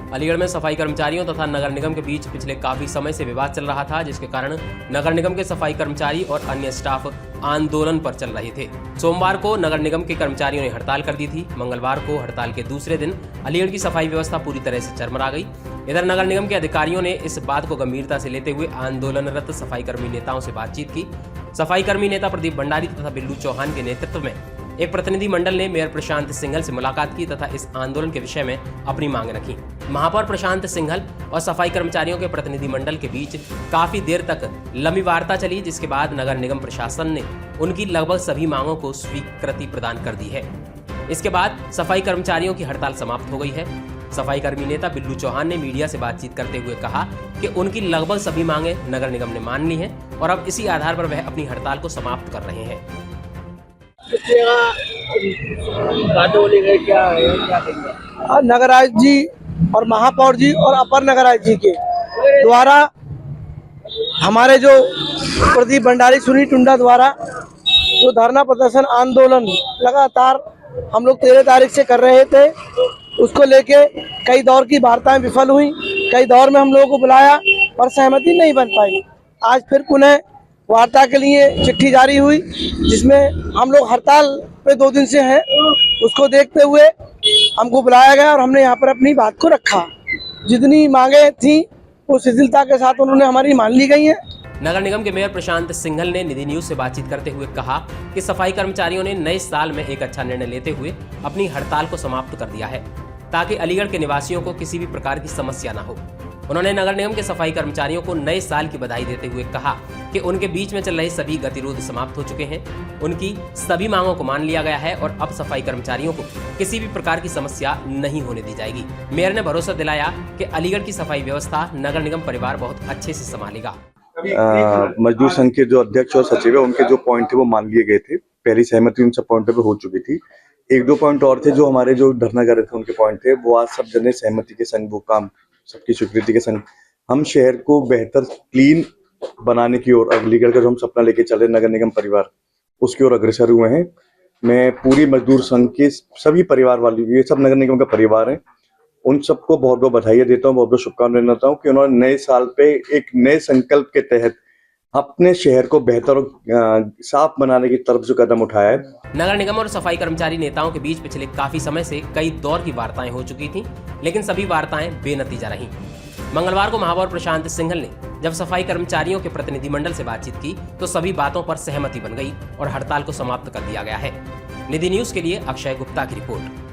अलीगढ़ में सफाई कर्मचारियों तथा नगर निगम के बीच पिछले काफी समय से विवाद चल रहा था, जिसके कारण नगर निगम के सफाई कर्मचारी और अन्य स्टाफ आंदोलन पर चल रहे थे। सोमवार को नगर निगम के कर्मचारियों ने हड़ताल कर दी थी। मंगलवार को हड़ताल के दूसरे दिन अलीगढ़ की सफाई व्यवस्था पूरी तरह से चरमरा गई। इधर नगर निगम के अधिकारियों ने इस बात को गंभीरता से लेते हुए आंदोलनरत सफाई कर्मी नेताओं से बातचीत की। सफाई कर्मी नेता प्रदीप भंडारी तथा बिल्लू चौहान के नेतृत्व में एक प्रतिनिधि मंडल ने मेयर प्रशांत सिंघल से मुलाकात की तथा इस आंदोलन के विषय में अपनी मांग रखी। महापौर प्रशांत सिंघल और सफाई कर्मचारियों के प्रतिनिधि मंडल के बीच काफी देर तक लंबी वार्ता चली, जिसके बाद नगर निगम प्रशासन ने उनकी लगभग सभी मांगों को स्वीकृति प्रदान कर दी है। इसके बाद सफाई कर्मचारियों की हड़ताल समाप्त हो गई है। सफाई कर्मी नेता बिल्लू चौहान ने मीडिया से बातचीत करते हुए कहा कि उनकी लगभग सभी मांगें नगर निगम ने मान ली हैं और अब इसी आधार पर वह अपनी हड़ताल को समाप्त कर रहे हैं। नगर आयुक्त जी और महापौर जी और अपर नगर आयुक्त जी के द्वारा हमारे जो प्रदीप भंडारी सुनी टुंडा द्वारा जो धरना प्रदर्शन आंदोलन लगातार हम लोग 13 तारीख से कर रहे थे, उसको लेके कई दौर की वार्ताएं विफल हुई। कई दौर में हम लोगों को बुलाया पर सहमति नहीं बन पाई। आज फिर पुनः वार्ता के लिए चिट्ठी जारी हुई, जिसमें हम लोग हड़ताल पे 2 दिन से हैं। उसको देखते हुए हमको बुलाया गया और हमने यहाँ पर अपनी बात को रखा। जितनी मांगे थी वो शिथिलता के साथ उन्होंने हमारी मान ली गई हैं। नगर निगम के मेयर प्रशांत सिंघल ने निधि न्यूज से बातचीत करते हुए कहा कि सफाई कर्मचारियों ने नए साल में एक अच्छा निर्णय लेते हुए अपनी हड़ताल को समाप्त कर दिया है, ताकि अलीगढ़ के निवासियों को किसी भी प्रकार की समस्या न हो। उन्होंने नगर निगम के सफाई कर्मचारियों को नए साल की बधाई देते हुए कहा कि उनके बीच में चल रहे सभी गतिरोध समाप्त हो चुके हैं। उनकी सभी मांगों को मान लिया गया है और अब सफाई कर्मचारियों को किसी भी प्रकार की समस्या नहीं होने दी जाएगी। मेयर ने भरोसा दिलाया कि अलीगढ़ की सफाई व्यवस्था नगर निगम परिवार बहुत अच्छे से संभालेगा। मजदूर संघ के जो अध्यक्ष और सचिव है, उनके जो पॉइंट थे वो मान लिए गए थे। पहली सहमति उन सब पॉइंटों पे हो चुकी थी। 1-2 पॉइंट और थे जो हमारे जो धरना कर रहे थे उनके पॉइंट थे, वो आज सब जने सहमति के संग वो काम सबकी स्वीकृति के संग हम शहर को बेहतर क्लीन बनाने की ओर अलीगढ़ का जो हम सपना लेके चल रहे नगर निगम परिवार उसकी ओर अग्रसर हुए हैं। मैं पूरी मजदूर संघ के सभी परिवार वाले, ये सब नगर निगम का परिवार है, उन सबको बहुत बहुत बधाई देता हूँ, बहुत बहुत शुभकामनाएं देता हूँ कि उन्होंने नए साल पे एक नए संकल्प के तहत अपने शहर को बेहतर और साफ बनाने की तरफ जो कदम उठाया है। नगर निगम और सफाई कर्मचारी नेताओं के बीच पिछले काफी समय से कई दौर की वार्ताएं हो चुकी थीं, लेकिन सभी वार्ताएं बेनतीजा रहीं। मंगलवार को महापौर प्रशांत सिंघल ने जब सफाई कर्मचारियों के प्रतिनिधि मंडल से बातचीत की तो सभी बातों पर सहमति बन गई और हड़ताल को समाप्त कर दिया गया है। निधि न्यूज के लिए अक्षय गुप्ता की रिपोर्ट।